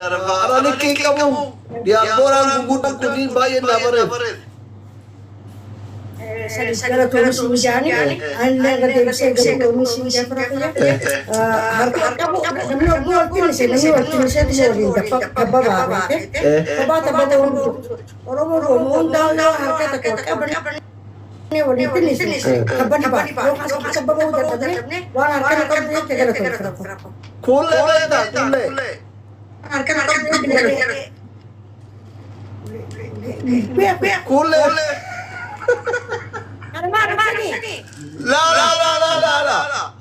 Ara nikki kamu dia orang gugudu kudin bayi na bare. Segala komisi mijani, anda kata segala komisi mijani harga kamu namanya buat ini sih, namanya waktu ini saya mau dapat apa apa, apa orang mau undang harga tak kabar ini wanita ini sih, kabar apa, orang kabar mau datang ni, orang harga kabar dia segala berapa. Kule tak kule. Harga kabar dia Kule. Mana ni? La.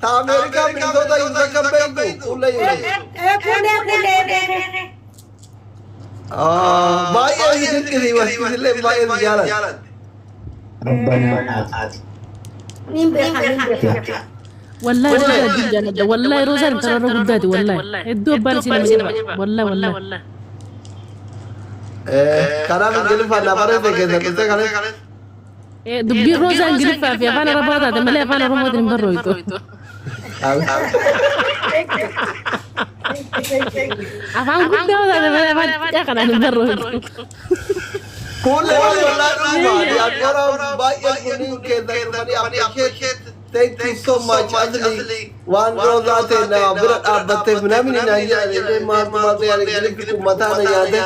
Ta Amerika min to da inda kabe kule. Bayi hidin kiri wasi le bayi jalan. ربنا آتنا والله روزان جدا والله روزان ترى رداتي والله الدوب بالي والله كلام الجلف على بره كذا كذا كذا دبي روزان جلف في فانا رباطه ده ملي فانا رمود من برويتو افهم كنت هذا ما يا كان من برويتو كل والله روما يا كرام باي كوني كذا كذا Thank you so much, Adli. One rose ate na birat abate minamini na yale ma yale gilip mata na yade.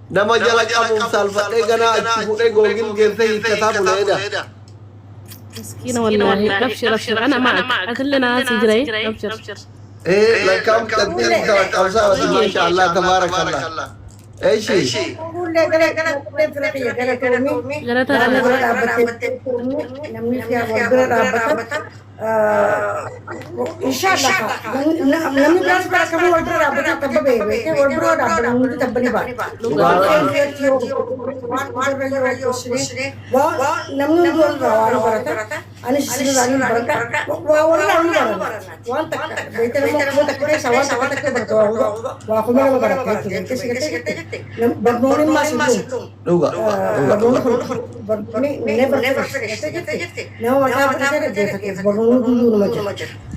Nama jala kamu salfa de gana chude gogil gerse kata buleda. مسكينة والله ابشر انا معك كلنا سجري ابشر لكم تدين كوسا ما شاء الله تبارك الله. ايش Insyaallah namni belas belas kamu order apa tabbe bebe ke order apa mundi tabbali ba wa namni gol rawani barata ani sirani barata wa wala ani barata wan tak betere mo takre sawan tak barata wa ko mera barata ke sigete barnoni masuk luga barnoni never no wata barnoni gulu macam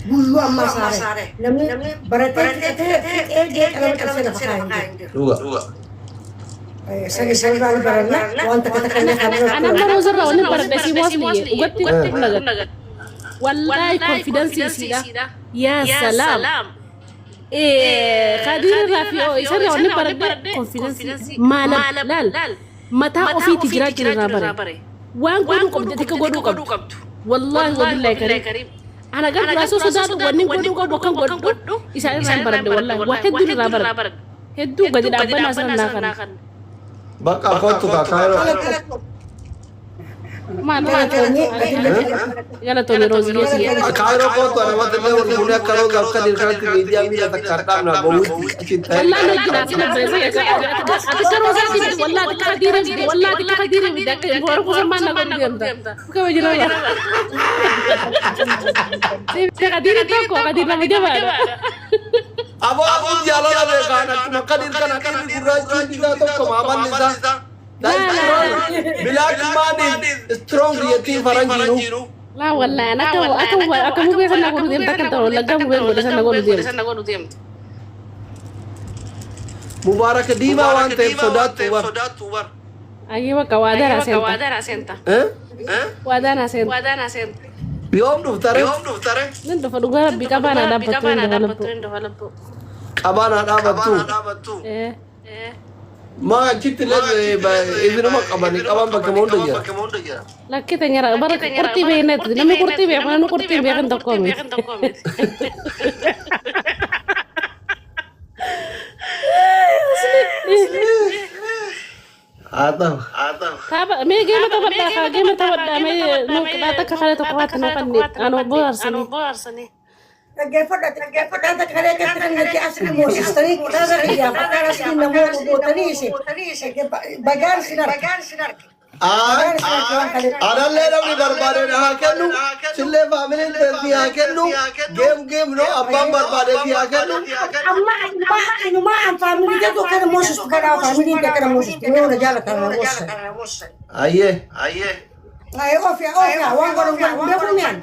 gulu amma sare namni barata ek alam kasih nak luga سجل بالنا وانت كتكلم انا مره زره وانا بردسي واصلي وقلت نغت والله كونفيدنسي سيدا يا سلام خدير رافيو يسرع وانا برد كونفيدنسي ما لا متى وفي تجرات رابري وان قدو قبضتك قدو قبض والله وبالله كريم انا قلت راسو صداد واني قدو كان قدو يسال برد والله واحد دون رابر هدو قد دابنا سننا كان بقى كنتو كايرو ما يلا توني روزي كايرو كنتو انا ما تبغى ولا كارو قال كدير كانت ميديا ميديا تكرتا انا بقول والله نجد عشان بريزي اكثر روزي والله تكادير بدك ورقه زمان نقول بيمتا كيف يجرو يا تكادير توكو كادير ما جاب ابو جالا لا كان كدير كان كدير راجي دي تو كمان نيسا بلاك ماني سترونج يتي فرنجينو لا والله انا اكو بيسا نقول ديم تكنتو ولا قام بيسا نقول ديم مبارك ديما وانت صدات توبر ايوه كوادر اسنتا وادانا سنتا يوم دفتر نندو فدوغا بيكابانا دابتو كابانا دابتو ما جيت لك إذا ما كمان بكمون دجا لا كده نرى برك كرتي بينات لما كرتي بيه أنا كرتي بيه عند قومي آتو كاب مي جيم تبدا مي نو كذا تكخلي تقوات نقني أنا بورسني Gafada da kare ka tanga ki asli mosistari da da ya bakara skin na mo botani se bagar sinar أنا اللي نبي بربادة هاكنو شلة فاميلي تلفي هاكنو game no أبام بربادة في هاكنو أما ما أم فاميلي ده تو كده موسس كده فاميلي ده كده موسس مين رجال كده موسس أيه أوفيا وان قرن بيفرميان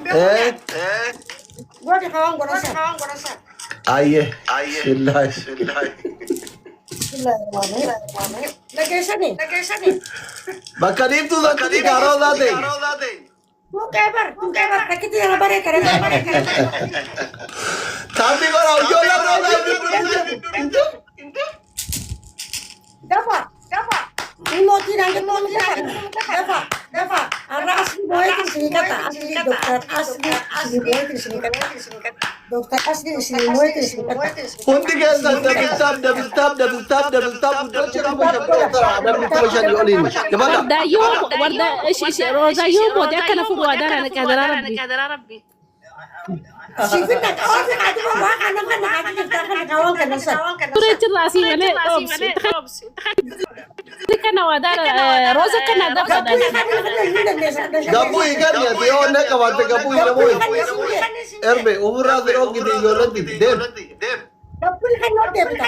Gua di kawan gua rasa. أيه Nagesani. Bakka diimtuu tokkotti gaaroo taate. Mukebar, takiti yang bare kare. Taappi godhaa ijoollee roodaa. Dafa. Imoti nang dafa. Arra asli boy itu sini kata, asli dokter asli boy itu sini kata. Dokter asli sini boy itu sini kata. Hundi keessa double tap guddacha qaba shabboota namni kuma shanii oliin. Gabaadha. warda roza yoo moote akkana fuudhu adaara qadara rabbi. Sifina kau ada bawa kanan kita kawan kanan sa. Tureechi raasii malee obsi. Kana adaara roza kana dafa Gabbuu hiikan yaate yoo onnee qabaatte gabbuu hidhamuu erbe ofirraa firoo gidi ijoolletti deem. Kapul kan not debita.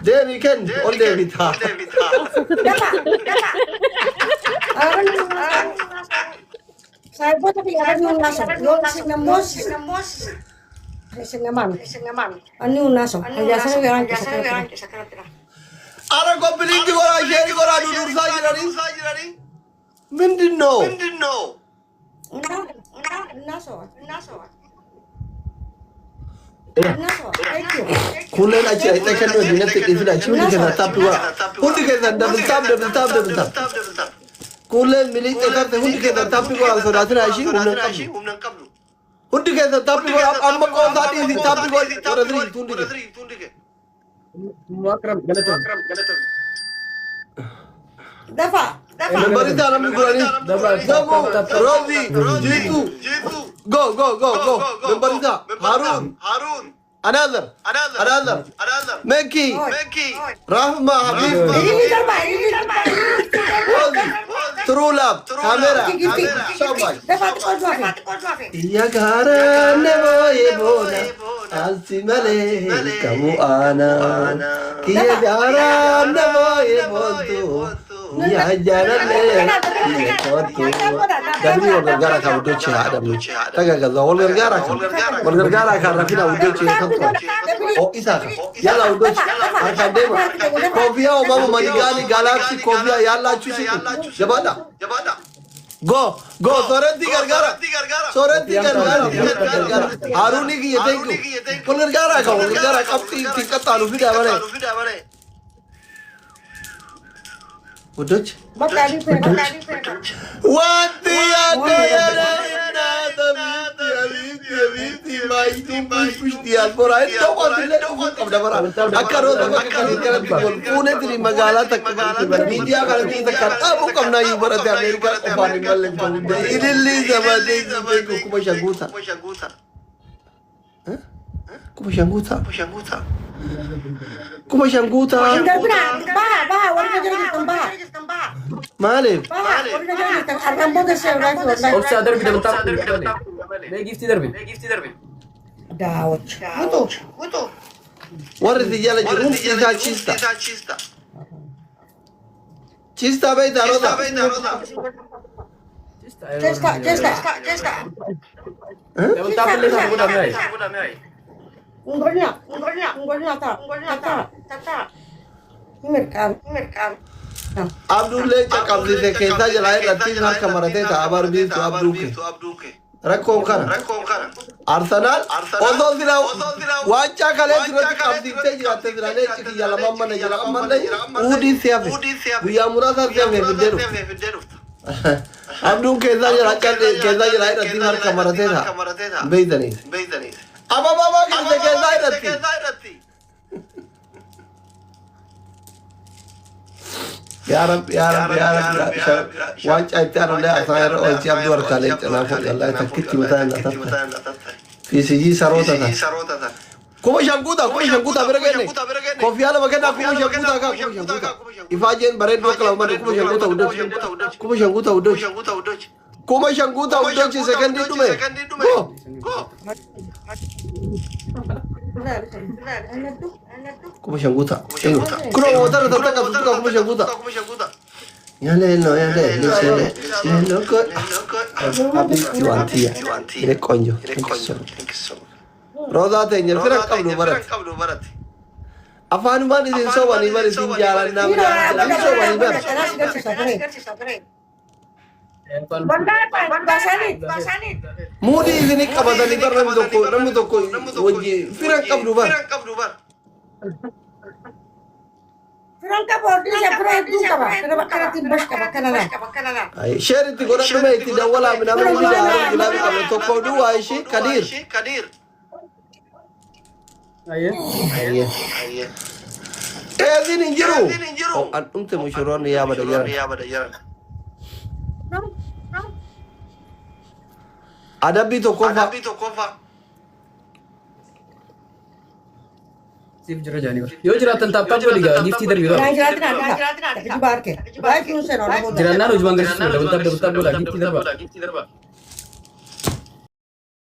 Deemi ken ol deebitaa. Dafa. Saya buat tapi ada yang nasab. Yo sinamos. Sinaman. Ani unaso. Aja saya orang kisah. Ara koppiliitti goraa isheen goraa dudursaa jiranii. Mindin noo. Naso. Kunneen achi dhaqee kan nuyi dinatti dhiisudha. Achi hundi keessa taappi goraa. Hundi keessa double tap. Kunneen miliixee tarte hundi keessa taappi goraa sodaatina ishii humna qabdu. Hundi keessa taappi goraa amma qoosaa dhiisi taappi goraa hundi keessa. Dafa. Memberitaa namni guranii. Gabu, Rozi, Jitu. Go. Memberitaa. Harun. Another. Meki. Rahma, Habib. Ini terba. True love. Kamera. Sobat. Dafa kau dua. Iya karena boye ansi male kamu ana. Iya karena boye Iya jalan iya foto. Dami gara kamu tuh cihada mu. Taga gaza gara karena kita udah cihada. Oh isa. Yalla udah akan demo. Kofia o mama manigali galaxy kofia yalla cuci. Jabada. Go. Sorenti gargara. Haruni ki thank you. Kol gargara kapti tingkat talu vida bare. Udah. Batali pera. Wanti ada Abiti mai push dia alborai kabda bara akaro pune tiri magala tak media kan kita kan abu kamna yu bara de Amerika ofani malle bonde illi zabade ko kuma shanguta Enggak benar. Bah, warna jadi tambah. Malem. Warna jadi tambah. Arkambo ke saya Olsa adar bir de bu tap. Ne gifti der bin. Daud. Butuh. Warri tijala jirum tija chista bai daroda Cesta. Ya bu tap le sa bu damai. Ungolnya tata. Merkan. Abdulle kabli de kesa jalaye latti har kamarate ta abar bi to abduke rakko kana Arsenal odol dira wacha kale dira kabdi te jirate dira ne chiki yala mamma ne jala mamma ne udi siafe buya murasa siafe videro abdu kesa jalaye latti har kamarate ta beidani aba baba kesa latti Ya Rab, wacha itano le asayar o ti abdu arkale tana ko Allah ta kitti mutana ta fi siji sarota ta kuma shanguta beragene kofi ala magana kuma shanguta ifajen bare do kala ma kuma shanguta udo ci sekondi dume go kuma shanguta kuna wadara tataka tutuka kuma shanguta yale ko habiti wantia ile konjo roda te nyel fira kablu barat Afaanumaan isin sobanii bar isin jaalannaa Ini apa isin sobanii bar. karena sih kan sih. Basani. Muudii isinii qabatanii bar namni tokko wajji firan qabdu bar. Franka bordi ya pro itu kaba. Kana timbas kaba. Ay sheeritti godhadhume itti dawwalaa midhaan midhaan gilaabi qabu tokko duwwaa ishii Kadir. Aye. Eezin hin jiru. An dhumte mushuroonni yaabada jiran. Adabbii tokkoffaa. Sif jira jani bar. Yo jiraatan taaptaa bolii gaa giftii darbii bar. Nah, jelatin ada. Tapi bar ke. Baik itu saya orang. Jirannaan hojii mangarsiisu dabal taap bola giftii darbaa.